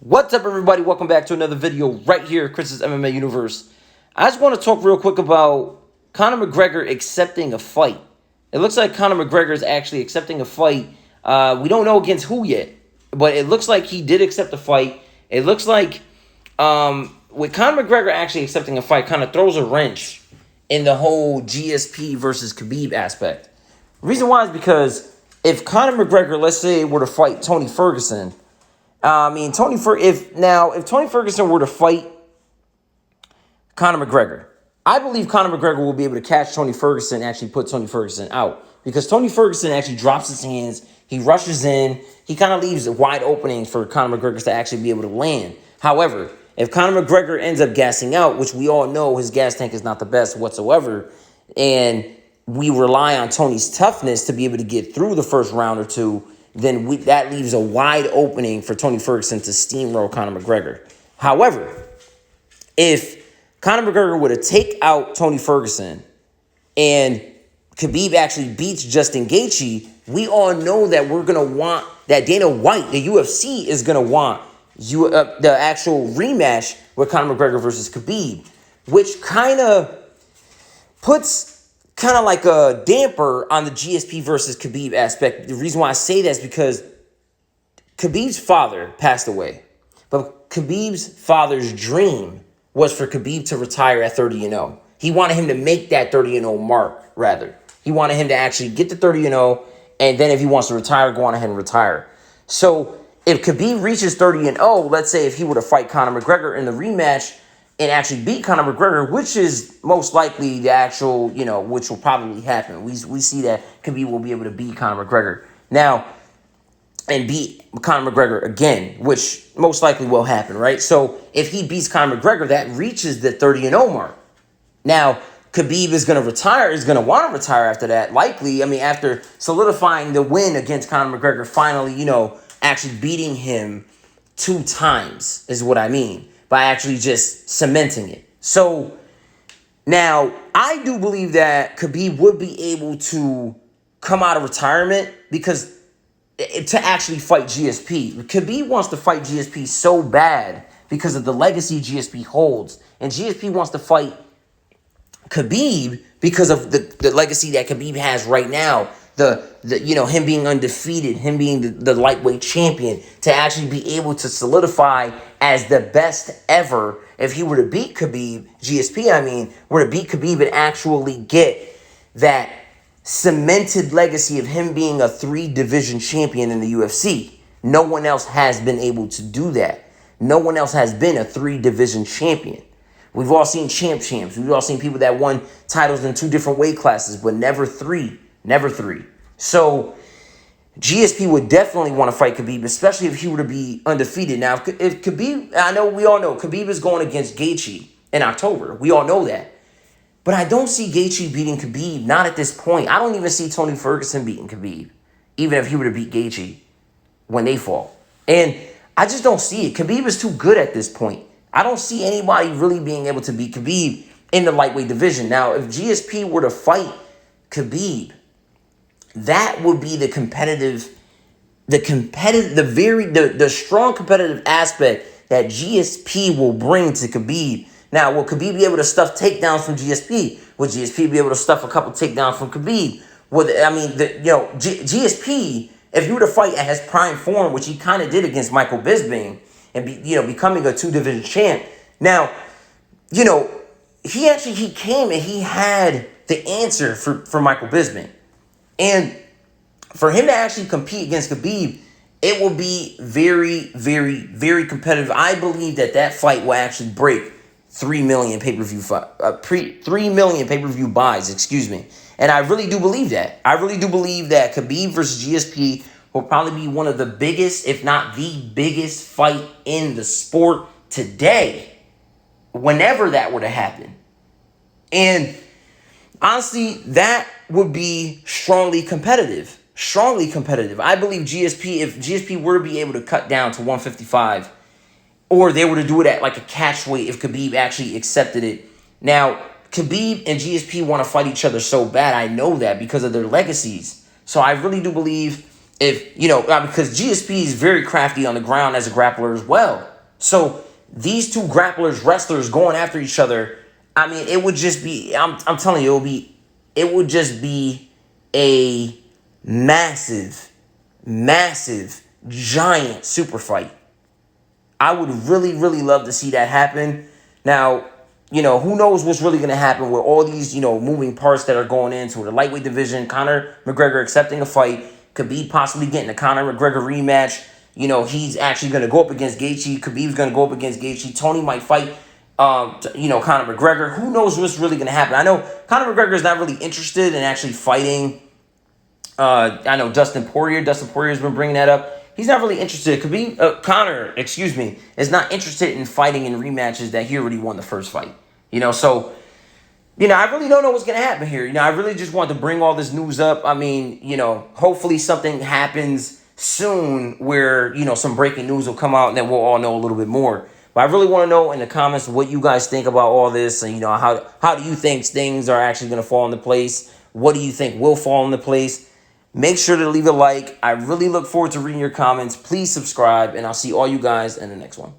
What's up, everybody? Welcome back to another video right here, Chris's MMA Universe. I just want to talk real quick about Conor McGregor accepting a fight. It looks like Conor McGregor is actually accepting a fight. We don't know against who yet, but it looks like he did accept a fight. It looks like with Conor McGregor actually accepting a fight kind of throws a wrench in the whole GSP versus Khabib aspect. The reason why is because if Conor McGregor, let's say, were to fight Tony Ferguson, if Tony Ferguson were to fight Conor McGregor, I believe Conor McGregor will be able to catch Tony Ferguson and actually put Tony Ferguson out. Because Tony Ferguson actually drops his hands, he rushes in, he kind of leaves a wide opening for Conor McGregor to actually be able to land. However, if Conor McGregor ends up gassing out, which we all know his gas tank is not the best whatsoever, and we rely on Tony's toughness to be able to get through the first round or two, then that leaves a wide opening for Tony Ferguson to steamroll Conor McGregor. However, if Conor McGregor were to take out Tony Ferguson and Khabib actually beats Justin Gaethje, we all know that we're going to want, that Dana White, the UFC, is going to want the actual rematch with Conor McGregor versus Khabib, which kind of puts kind of like a damper on the GSP versus Khabib aspect. The reason why I say that is because Khabib's father passed away. But Khabib's father's dream was for Khabib to retire at 30-0. He wanted him to make that 30-0 mark, rather. He wanted him to actually get to 30-0, and then if he wants to retire, go on ahead and retire. So if Khabib reaches 30-0, let's say if he were to fight Conor McGregor in the rematch and actually beat Conor McGregor, which is most likely the actual, which will probably happen. We see that Khabib will be able to beat Conor McGregor now and beat Conor McGregor again, which most likely will happen, right? So if he beats Conor McGregor, that reaches the 30-0 mark. Now, Khabib is going to retire, is going to want to retire after that, likely. After solidifying the win against Conor McGregor, finally, actually beating him 2 times is what I mean, by actually just cementing it. So now I do believe that Khabib would be able to come out of retirement because to actually fight GSP. Khabib wants to fight GSP so bad because of the legacy GSP holds. And GSP wants to fight Khabib because of the legacy that Khabib has right now. Him being undefeated, him being the lightweight champion, to actually be able to solidify as the best ever. If he were to beat Khabib, GSP, were to beat Khabib and actually get that cemented legacy of him being a 3-division champion in the UFC. No one else has been able to do that. No one else has been a 3-division champion. We've all seen champs. We've all seen people that won titles in 2 different weight classes, but never 3. Never 3. So GSP would definitely want to fight Khabib, especially if he were to be undefeated. Now, if Khabib, we all know Khabib is going against Gaethje in October. We all know that. But I don't see Gaethje beating Khabib, not at this point. I don't even see Tony Ferguson beating Khabib, even if he were to beat Gaethje when they fall. And I just don't see it. Khabib is too good at this point. I don't see anybody really being able to beat Khabib in the lightweight division. Now, if GSP were to fight Khabib, that would be the strong competitive aspect that GSP will bring to Khabib. Now, will Khabib be able to stuff takedowns from GSP? Will GSP be able to stuff a couple takedowns from Khabib? GSP, if he were to fight at his prime form, which he kind of did against Michael Bisping, and becoming a 2-division champ. Now, he came and he had the answer for Michael Bisping. And for him to actually compete against Khabib, it will be very, very, very competitive. I believe that fight will actually break 3 million pay-per-view buys, And I really do believe that. I really do believe that Khabib versus GSP will probably be one of the biggest, if not the biggest fight in the sport today, whenever that were to happen. And honestly, that would be strongly competitive. I believe if GSP were to be able to cut down to 155, or they were to do it at like a catch weight if Khabib actually accepted it. Now, Khabib and GSP want to fight each other so bad. I know that because of their legacies. So I really do believe if, because GSP is very crafty on the ground as a grappler as well. So these two grapplers, wrestlers going after each other, I mean, it would just be, I'm telling you, it would just be a massive, giant super fight. I would really, really love to see that happen. Now, who knows what's really going to happen with all these, moving parts that are going into the lightweight division. Conor McGregor accepting a fight. Khabib possibly getting a Conor McGregor rematch. He's actually going to go up against Gaethje. Khabib's going to go up against Gaethje. Tony might fight, Conor McGregor. Who knows what's really going to happen? I know Conor McGregor is not really interested in actually fighting. I know Dustin Poirier. Dustin Poirier has been bringing that up. He's not really interested. Conor, is not interested in fighting in rematches that he already won the first fight. So, I really don't know what's going to happen here. I really just want to bring all this news up. I mean, hopefully something happens soon where, some breaking news will come out and then we'll all know a little bit more. But I really want to know in the comments what you guys think about all this. And, how do you think things are actually going to fall into place? What do you think will fall into place? Make sure to leave a like. I really look forward to reading your comments. Please subscribe, and I'll see all you guys in the next one.